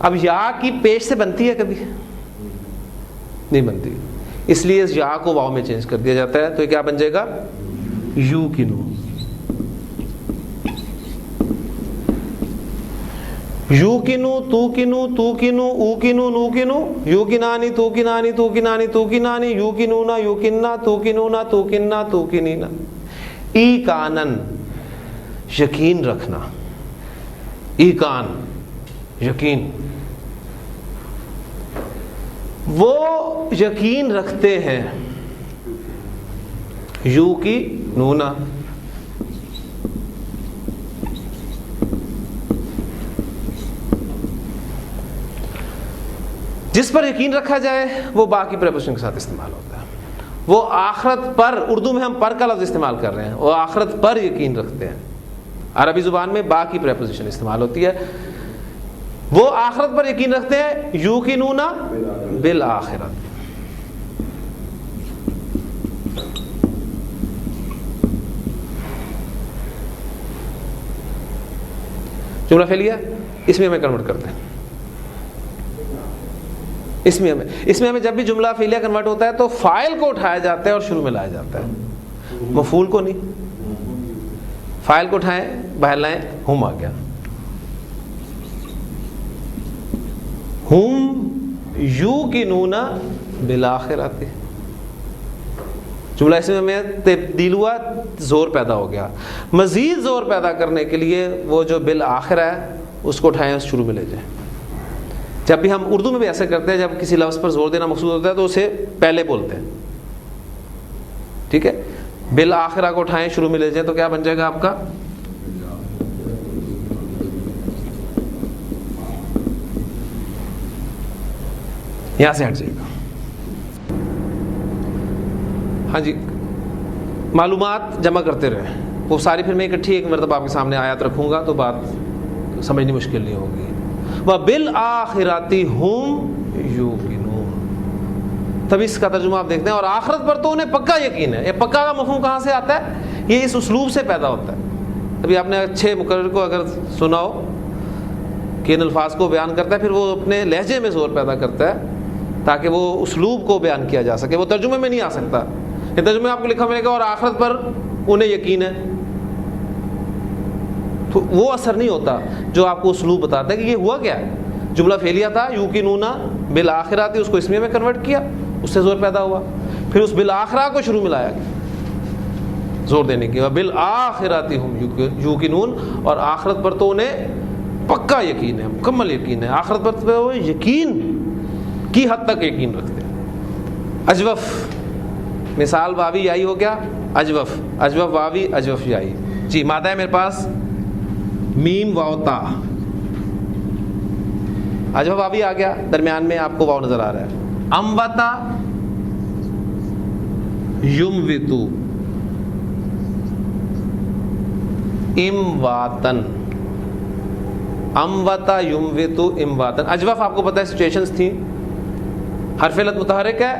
اب یا کی پیش سے بنتی ہے کبھی نہیں بنتی، اس لیے اس یا کو واو میں چینج کر دیا جاتا ہے، تو یہ کیا بن جائے گا؟ یو کینو، یو کنو تو کنو تو کنو او کنو نو کنو، یو کنانی تو کنانی تو کنانی تو کنانی، یو کنونا یو کننا تو کنونا تو کننا تو کنینا۔ ای کانن، یقین رکھنا، ای کان یقین، وہ یقین رکھتے ہیں، یو کی نونا، جس پر یقین رکھا جائے وہ باقی پریپوزیشن کے ساتھ استعمال ہوتا ہے۔ وہ آخرت پر، اردو میں ہم پر کا لفظ استعمال کر رہے ہیں، وہ آخرت پر یقین رکھتے ہیں، عربی زبان میں باقی پریپوزیشن استعمال ہوتی ہے۔ وہ آخرت پر یقین رکھتے ہیں، یوقنون بالآخرت۔ جملہ فعلیہ اس میں ہمیں کنورٹ کرتے ہیں، اس میں ہمیں جب بھی جملہ فعلیہ کنورٹ ہوتا ہے تو فاعل کو اٹھایا جاتا ہے اور شروع میں لایا جاتا ہے، مفعول کو نہیں۔ فاعل کو اٹھائیں باہر لائیں، ہم آ گیا، ہم یوقنون بالآخرۃ۔ جملہ اس میں تبدیل ہوا، زور پیدا ہو گیا۔ مزید زور پیدا کرنے کے لیے وہ جو بالآخرہ ہے اس کو اٹھائیں، اس شروع میں لے جائیں۔ جب بھی ہم اردو میں بھی ایسا کرتے ہیں، جب کسی لفظ پر زور دینا مقصود ہوتا ہے تو اسے پہلے بولتے ہیں، ٹھیک ہے؟ بالآخرہ کو اٹھائیں شروع میں لے جائیں تو کیا بن جائے گا آپ کا؟ یہاں سے ہٹ جائے گا۔ ہاں جی، معلومات جمع کرتے رہیں، وہ ساری پھر میں اکٹھی ایک مرتبہ آپ کے سامنے آیات رکھوں گا تو بات سمجھنی مشکل نہیں ہوگی۔ وَبِالْآخِرَةِ هُمْ يُوقِنُونَ، تب اس کا ترجمہ آپ دیکھتے ہیں، اور آخرت پر تو انہیں پکا یقین ہے۔ یہ پکا کا مفہوم کہاں سے آتا ہے؟ یہ اس اسلوب سے پیدا ہوتا ہے۔ ابھی آپ نے اچھے مقرر کو اگر سنا ہو کہ ان الفاظ کو بیان کرتا ہے، پھر وہ اپنے لہجے میں زور پیدا کرتا ہے تاکہ وہ اسلوب کو بیان کیا جا سکے، وہ ترجمے میں نہیں آ سکتا۔ یہ ترجمے میں آپ کو لکھا ملے گا اور آخرت پر انہیں یقین ہے، تو وہ اثر نہیں ہوتا جو آپ کو اسلوب بتاتا ہے کہ یہ ہوا کیا ہے۔ جملہ فعلیہ تھا یوقنون بالآخرۃ، اس کو اسمیہ میں کنورٹ کیا، اس سے زور پیدا ہوا، پھر اس بالآخرہ کو شروع میں لایا گیا زور دینے کی، بالآخرۃ ہم یوقنون، اور آخرت پر تو انہیں پکا یقین ہے، مکمل یقین ہے۔ آخرت پر تو وہ یقین کی حد تک یقین رکھتے ہیں۔ اجوف، مثال واوی یائی ہو گیا، اجوف، اجوف واوی اجوف یائی۔ جی مادہ ہے میرے پاس میم واو تا، اجوف واوی آ گیا، درمیان میں آپ کو واو نظر آ رہا ہے۔ اموتا یموتو، امواتن، اموتا یموتو امواتن۔ اجوف آپ کو پتہ ہے سچویشنز تھیں، حرف علت متحرک ہے،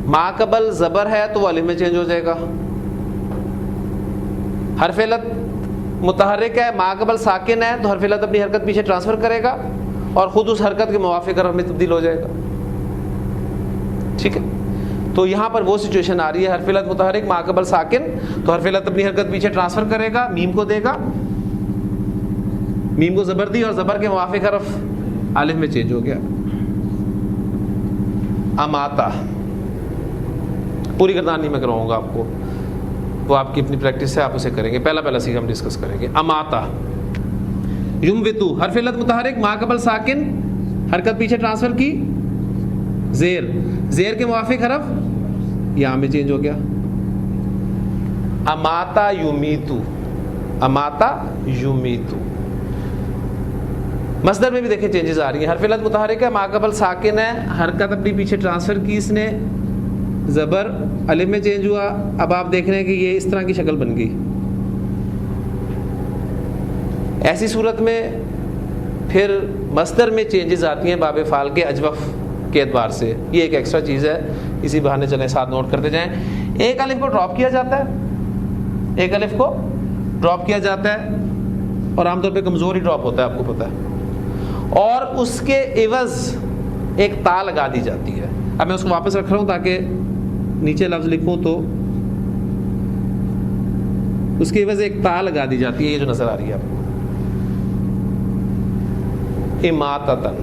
ما قبل زبر ہے تو وہ الف میں چینج ہو جائے گا۔ حرف علت متحرک ہے، ما قبل ساکن ہے تو حرف علت اپنی حرکت پیچھے ٹرانسفر کرے گا اور خود اس حرکت کے موافق حرف میں تبدیل ہو جائے گا، ٹھیک ہے؟ تو یہاں پر وہ سچویشن آ رہی ہے، حرف علت متحرک ما قبل ساکن، تو حرف علت اپنی حرکت پیچھے ٹرانسفر کرے گا، میم کو دے گا، میم کو زبر دی اور زبر کے موافق حرف الف میں چینج ہو گیا۔ اماتا، پوری گردان نہیں میں کراؤں گا آپ کو، وہ آپ کی اپنی پریکٹس سے آپ اسے کریں گے، پہلا سیکھ ہم ڈسکس کریں گے۔ اماتا یموتو، حرف علت متحرک ما قبل ساکن، حرکت پیچھے ٹرانسفر کی، زیر، زیر کے موافق حرف یہاں میں چینج ہو گیا۔ اماتا یمیتو، اماتا یمیتو. مصدر میں بھی دیکھیں چینجز آ رہی ہیں. حرف علت متحرک ہے, ما قبل ساکن ہے, حرکت اپنی پیچھے ٹرانسفر کی اس نے, زبر الف میں چینج ہوا. اب آپ دیکھ رہے ہیں کہ یہ اس طرح کی شکل بن گئی. ایسی صورت میں پھر مصدر میں چینجز آتی ہیں باب فعال کے اجوف کے اعتبار سے. یہ ایک ایکسٹرا چیز ہے, اسی بہانے چلیں ساتھ نوٹ کرتے جائیں. ایک الف کو ڈراپ کیا جاتا ہے, ایک الف کو ڈراپ کیا جاتا ہے, اور عام طور پہ کمزور ہی ڈراپ ہوتا ہے, آپ کو پتہ ہے, اور اس کے عوض ایک تا لگا دی جاتی ہے. اب میں اس کو واپس رکھ رہا ہوں تاکہ نیچے لفظ لکھوں تو اس کے عوض ایک تا لگا دی جاتی ہے, یہ جو نظر آ رہی ہے آپ کو, اماتتن.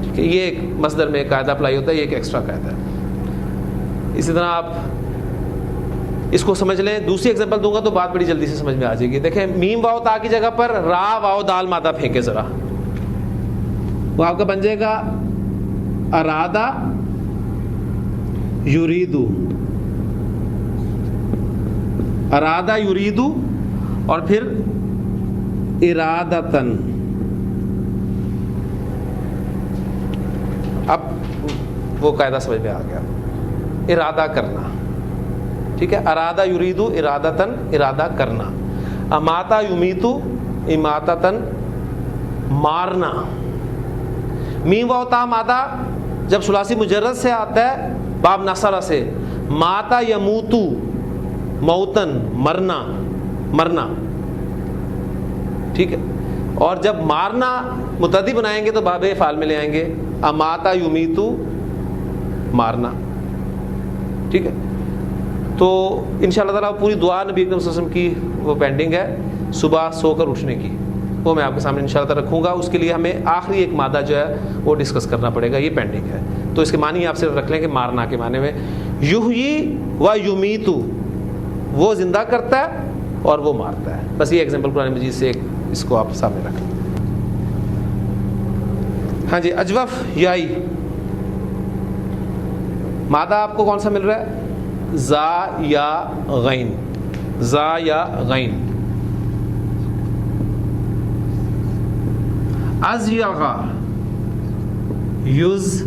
ٹھیک ہے, یہ ایک مصدر میں ایک قاعدہ اپلائی ہوتا ہے, یہ ایک ایکسٹرا قاعدہ ہے. اسی طرح آپ اس کو سمجھ لیں. دوسری ایگزامپل دوں گا تو بات بڑی جلدی سے سمجھ میں آ جائے گی. دیکھیں, میم واو تا کی جگہ پر را واو دال مادہ پھینکے ذرا, وہ آپ کا بن جائے گا ارادہ یریدو, ارادہ یریدو, اور پھر ارادتن. اب وہ قاعدہ سمجھ میں آ گیا, ارادہ کرنا. ٹھیک ہے, ارادہ یریدو ارادتن, ارادہ کرنا. اماتا یمیتو اماتتن, مارنا. میم واو تا مادہ جب ثلاثی مجرد سے آتا ہے باب نصرہ سے, ماتا یموتو موتن, مرنا, مرنا. ٹھیک ہے, اور جب مارنا متعدی بنائیں گے تو باب فعال میں لے آئیں گے, اماتا یمیتو مارنا. ٹھیک ہے, تو انشاءاللہ تعالیٰ پوری دعا نبی اکرم صلی اللہ علیہ وسلم کی وہ پینڈنگ ہے صبح سو کر اٹھنے کی, وہ میں آپ کے سامنے انشاءاللہ تعالیٰ رکھوں گا. اس کے لیے ہمیں آخری ایک مادہ جو ہے وہ ڈسکس کرنا پڑے گا, یہ پینڈنگ ہے. تو اس کے معنی آپ صرف رکھ لیں کہ مارنا کے معنی میں یحیی و یمیتو, وہ زندہ کرتا ہے اور وہ مارتا ہے. بس یہ ایگزامپل قرآن مجید سے ایک اس کو آپ سامنے رکھ لیں. ہاں جی, اجوف یائی مادہ آپ کو کون سا مل رہا ہے؟ زا یا غین, زا یا غین. ازیغا یز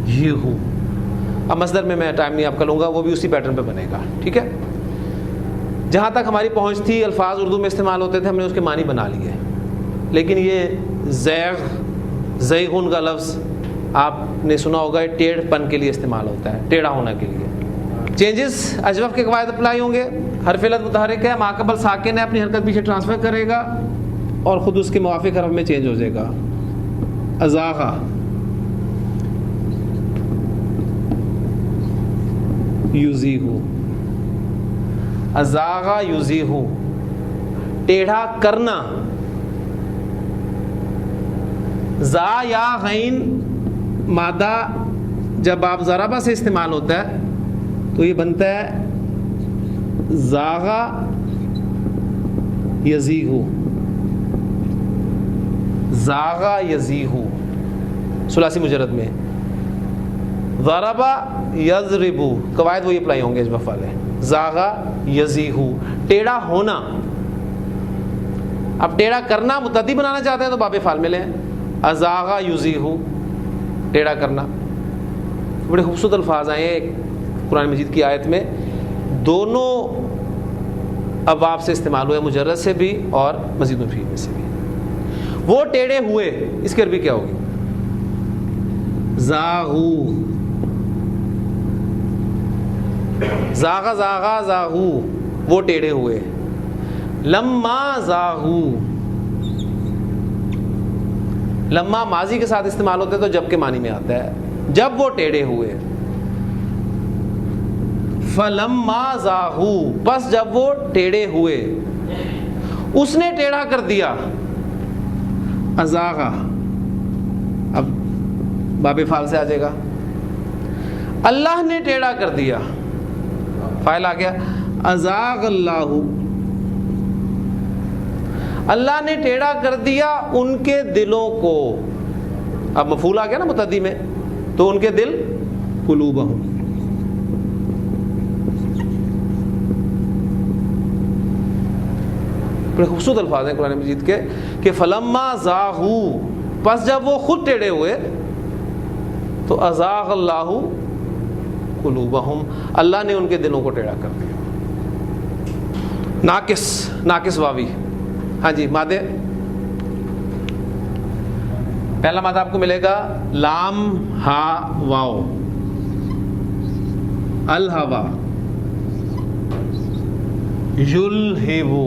یہو. اب مصدر میں ٹائم نہیں آپ کا لوں گا, وہ بھی اسی پیٹرن پہ بنے گا. ٹھیک ہے, جہاں تک ہماری پہنچ تھی الفاظ اردو میں استعمال ہوتے تھے ہم نے اس کے معنی بنا لیے, لیکن یہ زیغ زیغن کا لفظ آپ نے سنا ہوگا, ٹیڑھ پن کے لیے استعمال ہوتا ہے, ٹیڑھا ہونا کے لیے. چینجز اجوف کے قواعد اپلائی ہوں گے. حرف علت متحرک ہے, ما قبل ساکن ہے, اپنی حرکت پیچھے ٹرانسفر کرے گا اور خود اس کے موافق حرف میں چینج ہو جائے گا. ازاغا یزیغو, ازاغا یزیغو, ٹیڑھا کرنا. زا یا غین مادہ جب آپ ضربہ سے استعمال ہوتا ہے تو یہ بنتا ہے زاغا یزیغو, زاغا یزیغو ثلاثی مجرد میں. ضربہ یضربو, قواعد وہی اپلائی ہوں گے اجوف والے. زاغا یزیغو, ٹیڑھا ہونا. اب ٹیڑھا کرنا متعدی بنانا چاہتے ہیں تو باب فعال میں لیں, ازاغا یزیغو, ٹیڑھا کرنا. بڑے خوبصورت الفاظ آئے ہیں قرآن مجید کی آیت میں, دونوں ابواب سے استعمال ہوئے, مجرد سے بھی اور مزید مفید میں سے بھی. وہ ٹیڑھے ہوئے, اس کی عربی کیا ہوگی؟ زاغو, زاغا زاغا زاغو, وہ ٹیڑھے ہوئے. لما زاغو, لما ماضی کے ساتھ استعمال ہوتے تو جب کے معنی میں آتا ہے, جب وہ ٹیڑھے ہوئے. فلما زاغو, بس جب وہ ٹیڑھے ہوئے, اس نے ٹیڑھا کر دیا. ازاغا اب باب فعال سے آ جائے گا, اللہ نے ٹیڑھا کر دیا, فاعل آ گیا. ازاغ اللہ, اللہ نے ٹیڑھا کر دیا ان کے دلوں کو. اب مفعول آ گیا نا متعدی میں, تو ان کے دل قلوبہم. بڑے خوبصورت الفاظ ہیں قرآن مجید کے کہ فلما زاغو، پس جب وہ خود ٹیڑھے ہوئے تو ازاغ اللہ قلوبہم، اللہ نے ان کے دلوں کو ٹیڑھا کر دیا. ناقص واوی. ہاں جی، مادے. پہلا مادہ آپ کو ملے گا لام ہا واو، الہوا، یلہبو.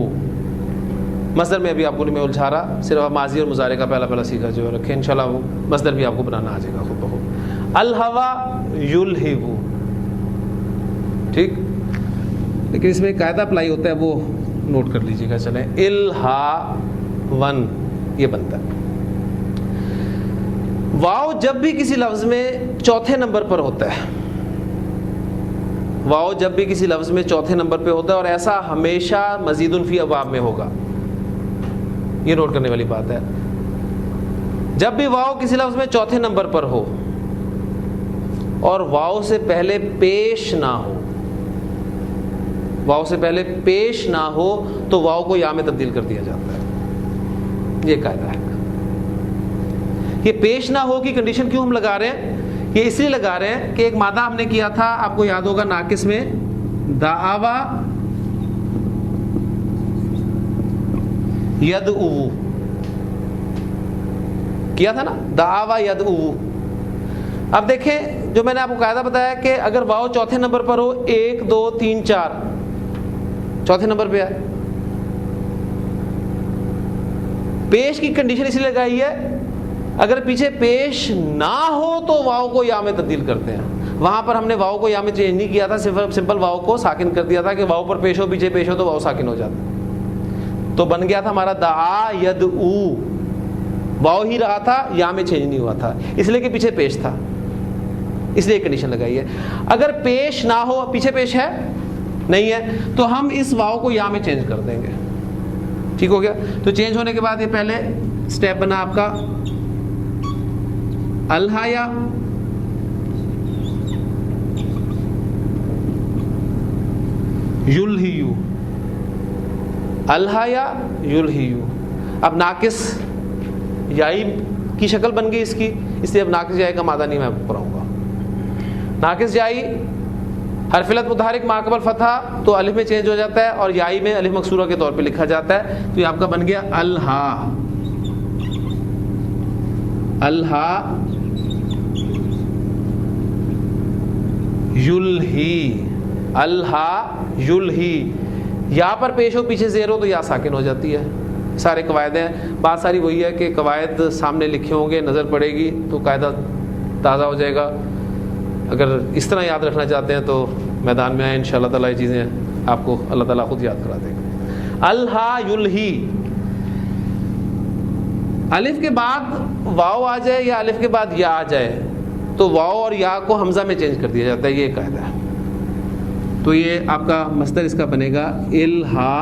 مصدر میں ابھی آپ کو نہیں میں الجھا رہا، صرف آپ ماضی اور مضارع کا پہلا سیکھا جو رکھیں انشاءاللہ، وہ مصدر بھی آپ کو بنانا آ جائے گا خود بخود. الہوا یلہبو، ٹھیک. لیکن اس میں ایک قاعدہ اپلائی ہوتا ہے، وہ نوٹ کر لیجیے گا. چلیں، الہاون یہ بنتا ہے. واو جب بھی کسی لفظ میں چوتھے نمبر پر ہوتا ہے، واو جب بھی کسی لفظ میں چوتھے نمبر پہ ہوتا ہے، اور ایسا ہمیشہ مزید فی ابواب میں ہوگا. یہ نوٹ کرنے والی بات ہے. جب بھی واو کسی لفظ میں چوتھے نمبر پر ہو اور واو سے پہلے پیش نہ ہو، واو سے پہلے پیش نہ ہو تو واو کو یا میں تبدیل کر دیا جاتا ہے. یہ قاعدہ ہے. یہ پیش نہ ہو کی کنڈیشن کیوں ہم لگا رہے ہیں؟ یہ اس لیے لگا رہے ہیں کہ ایک مادہ ہم نے کیا تھا، آپ کو یاد ہوگا ناقص میں، دعوا یدعو کیا تھا نا، دعوا یدعو. اب دیکھیں جو میں نے آپ کو قاعدہ بتایا کہ اگر واو چوتھے نمبر پر ہو، 1 2 3 4 چوتھے نمبر پہ ہے. پیش کی کنڈیشن اس لیے لگائی ہے، اگر پیچھے پیش نہ ہو تو واو کو یا میں تبدیل کرتے ہیں. وہاں پر ہم نے واو کو یا میں چینج نہیں کیا تھا، صرف سمپل واو کو ساکن کر دیا تھا کہ واو پر پیش ہو پیچھے پیش ہو تو واو ساکن ہو جاتا. تو بن گیا تھا ہمارا دعا یدعو، واو ہی رہا تھا، یا میں چینج نہیں ہوا تھا، اس لیے کہ پیچھے پیش تھا، اس لیے کنڈیشن لگائی ہے. اگر پیش نہ ہو، پیچھے پیش ہے نہیں ہے، تو ہم اس واو کو یا میں چینج کر دیں گے. ٹھیک ہو گیا. تو چینج ہونے کے بعد یہ پہلے سٹیپ بنا آپ کا الہایا یلہیو، الہایا یلہیو. اب ناقص یائی کی شکل بن گئی اس کی، اس لیے اب ناقص یائی کا مادہ نہیں میں پڑھاؤں گا. ناقص یائی حرف علت متحرک ما قبل فتحہ تو الف میں چینج ہو جاتا ہے، اور یائی میں الف مکسورہ کے طور پہ لکھا جاتا ہے. تو یہ آپ کا بن گیا الہا، الہا یلہی، الہا یلہی. یا پر پیش ہو پیچھے زیر ہو تو یا ساکن ہو جاتی ہے. سارے قواعد ہیں. بات ساری وہی ہے کہ قواعد سامنے لکھے ہوں گے، نظر پڑے گی تو قاعدہ تازہ ہو جائے گا. اگر اس طرح یاد رکھنا چاہتے ہیں تو میدان میں آئیں، انشاءاللہ تعالیٰ یہ چیزیں آپ کو اللہ تعالیٰ خود یاد کرا دے گا. الہا یلہی. الف کے بعد واو آ جائے یا الف کے بعد یا آ جائے تو واو اور یا کو حمزہ میں چینج کر دیا جاتا ہے. یہ قاعدہ ہے. تو یہ آپ کا مصدر اس کا بنے گا الہا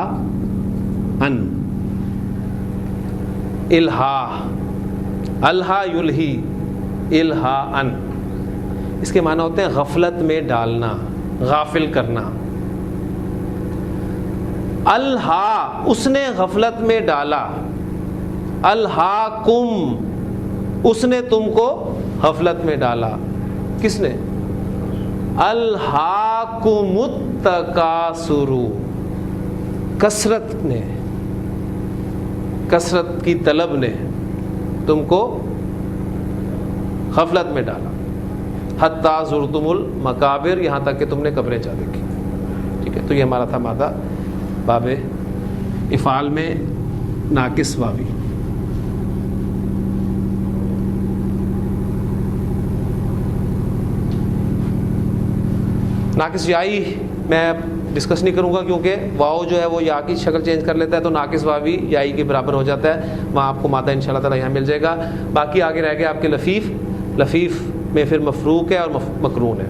ان، الہا، الہا یلہی، الہا ان. اس کے معنی ہوتے ہیں غفلت میں ڈالنا، غافل کرنا. الہا اس نے غفلت میں ڈالا، الہاکم اس نے تم کو غفلت میں ڈالا. کس نے؟ الہاکم التکاثر، کثرت نے، کثرت کی طلب نے تم کو غفلت میں ڈالا. حتی زرتم المقابر، یہاں تک کہ تم نے قبریں جا دیکھی. ٹھیک ہے. تو یہ ہمارا تھا مادہ باب افعال میں ناقص واوی. ناقص یائی میں ڈسکس نہیں کروں گا کیونکہ واو جو ہے وہ یا کی شکل چینج کر لیتا ہے، تو ناقص واوی یائی کے برابر ہو جاتا ہے. وہاں آپ کو مادہ انشاءاللہ تعالیٰ یہاں مل جائے گا. باقی آگے رہ گئے آپ کے لفیف. لفیف میں پھر مفروق ہے اور مقرون ہے.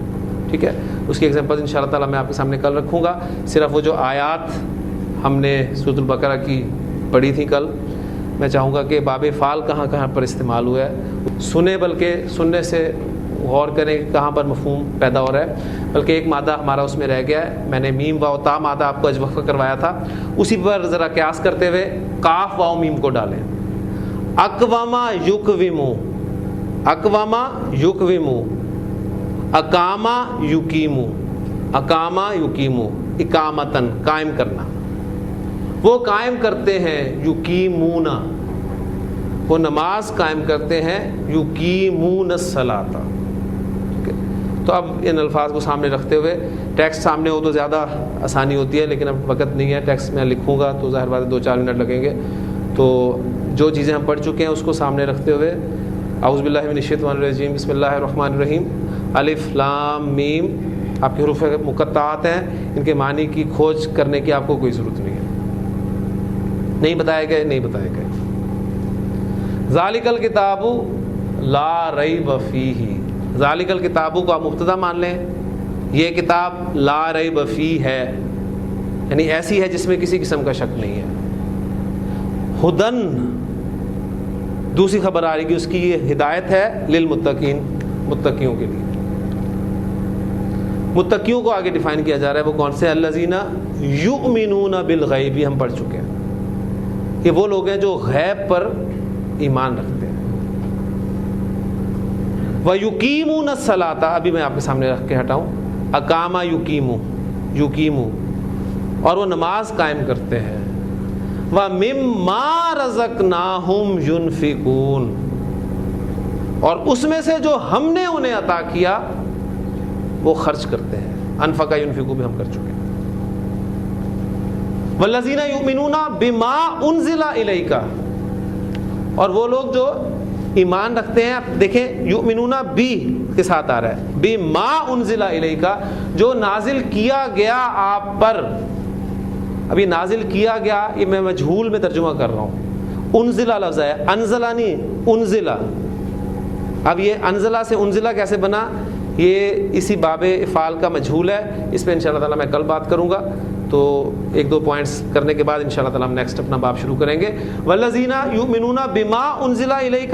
ٹھیک ہے. اس کی ایگزامپل انشاءاللہ تعالیٰ میں آپ کے سامنے کل رکھوں گا. صرف وہ جو آیات ہم نے سورۃ البقرہ کی پڑھی تھی کل، میں چاہوں گا کہ باب فعال کہاں کہاں پر استعمال ہوا ہے سنیں، بلکہ سننے سے غور کریں کہ کہاں پر مفہوم پیدا ہو رہا ہے. بلکہ ایک مادہ ہمارا اس میں رہ گیا ہے, میں نے میم واو تا مادہ آپ کو وقف کروایا تھا, اسی پر ذرا قیاس کرتے ہوئے کاف واو میم کو ڈالیں. اقواما یقومو, اقواما یقومو, اقاما یقیمو, اقاما یقیمو, اقامتن قائم کرنا, وہ قائم کرتے ہیں. یقیمونا, وہ نماز قائم کرتے ہیں. یقیمون الصلاۃ. تو اب ان الفاظ کو سامنے رکھتے ہوئے, ٹیکسٹ سامنے ہو تو زیادہ آسانی ہوتی ہے, لیکن اب وقت نہیں ہے, ٹیکسٹ میں لکھوں گا تو ظاہر بات ہے 2-4 منٹ لگیں گے. تو جو چیزیں ہم پڑھ چکے ہیں اس کو سامنے رکھتے ہوئے اعوذ باللہ من الشیطان الرجیم, بسم اللہ الرحمن الرحیم. الف لام میم آپ کے حروف مقطعات ہیں, ان کے معنی کی کھوج کرنے کی آپ کو کوئی ضرورت نہیں ہے, نہیں بتائے گئے. ذالک الکتاب لا ریب فیہ, ذالک الکتاب کو آپ مبتدا مان لیں, یہ کتاب لا ریب فیہ ہے, یعنی ایسی ہے جس میں کسی قسم کا شک نہیں ہے. ہدن دوسری خبر آ رہی کہ اس کی یہ ہدایت ہے. للمتقین, متقیوں کے لیے. متقیوں کو آگے ڈیفائن کیا جا رہا ہے, وہ کون سے؟ الذین یؤمنون بالغیب, ہم پڑھ چکے ہیں. یہ وہ لوگ ہیں جو غیب پر ایمان رکھتے ہیں. وَيُقِيمُونَ الصَّلَاةَ, ابھی میں آپ کے سامنے رکھ کے ہٹاؤں. اقامہ یقیمو, اور وہ نماز قائم کرتے ہیں. وَمِمَّا رَزَقْنَاهُمْ يُنْفِقُونَ, اور اس میں سے جو ہم نے انہیں عطا کیا وہ خرچ کرتے ہیں. انفقا ينفقو بھی ہم کر چکے ہیں. وَالَّذِينَ يُؤْمِنُونَ بِمَا أُنزِلَ إِلَيْكَ, اور وہ لوگ جو ایمان رکھتے ہیں. آپ دیکھیں یؤمنون بی کے ساتھ آ رہا ہے, بِمَا أُنزِلَ إِلَيْكَ, جو نازل کیا گیا آپ پر. ابھی نازل کیا گیا یہ میں مجہول میں ترجمہ کر رہا ہوں. انزلہ لفظ ہے, انزلہ نہیں, انزلہ. اب یہ انزلہ سے انزلہ کیسے بنا, یہ اسی باب افعال کا مجہول ہے. اس پہ انشاءاللہ تعالیٰ میں کل بات کروں گا. تو 1-2 پوائنٹس کرنے کے بعد انشاءاللہ تعالیٰ ہم نیکسٹ اپنا باب شروع کریں گے. والذین یؤمنون بما انزل الیک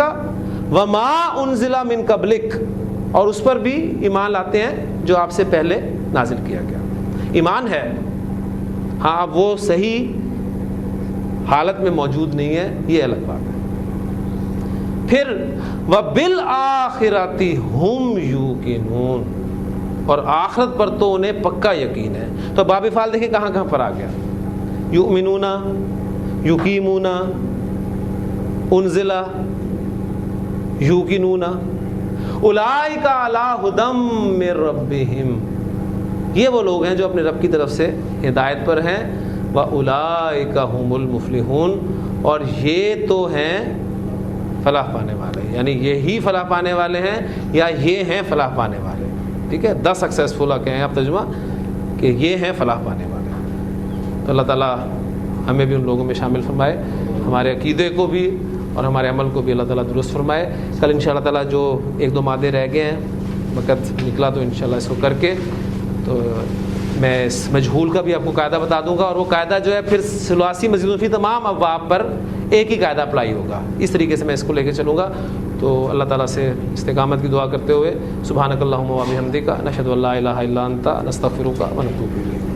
وما انزل من قبلک, اور اس پر بھی ایمان لاتے ہیں جو آپ سے پہلے نازل کیا گیا. ایمان ہے, ہاں اب وہ صحیح حالت میں موجود نہیں ہے, یہ الگ بات ہے. پھر وَبِالْآخِرَةِ هُمْ يُوقِنُونَ, اور آخرت پر تو انہیں پکا یقین ہے. تو باب فعال دیکھیں کہاں کہاں پر آ گیا. یؤمنون, یقیمون, انزلہ, یوقنون. اولئک علی ھدی من ربہم, یہ وہ لوگ ہیں جو اپنے رب کی طرف سے ہدایت پر ہیں. وَأُولَئِكَ هُمُ الْمُفْلِحُونَ, اور یہ تو ہیں فلاح پانے والے, یعنی یہی فلاح پانے والے ہیں یا یہ ہیں فلاح پانے والے. ٹھیک ہے, 10 سکسیسفل کہیں آپ ترجمہ کہ یہ ہیں فلاح پانے والے. تو اللہ تعالیٰ ہمیں بھی ان لوگوں میں شامل فرمائے, ہمارے عقیدے کو بھی اور ہمارے عمل کو بھی اللہ تعالیٰ درست فرمائے. کل انشاءاللہ تعالیٰ جو 1-2 مادے رہ گئے ہیں, وقت نکلا تو انشاءاللہ اس کو کر کے تو میں اس مجہول کا بھی آپ کو قاعدہ بتا دوں گا, اور وہ قاعدہ جو ہے پھر ثلاثی مزید فی تمام ابواب پر ایک ہی قاعدہ اپلائی ہوگا. اس طریقے سے میں اس کو لے کے چلوں گا. تو اللہ تعالیٰ سے استقامت کی دعا کرتے ہوئے سبحانک اللہم و بحمدک نشہد ان لا الہ الا انت نستغفرک و نتوب الیک.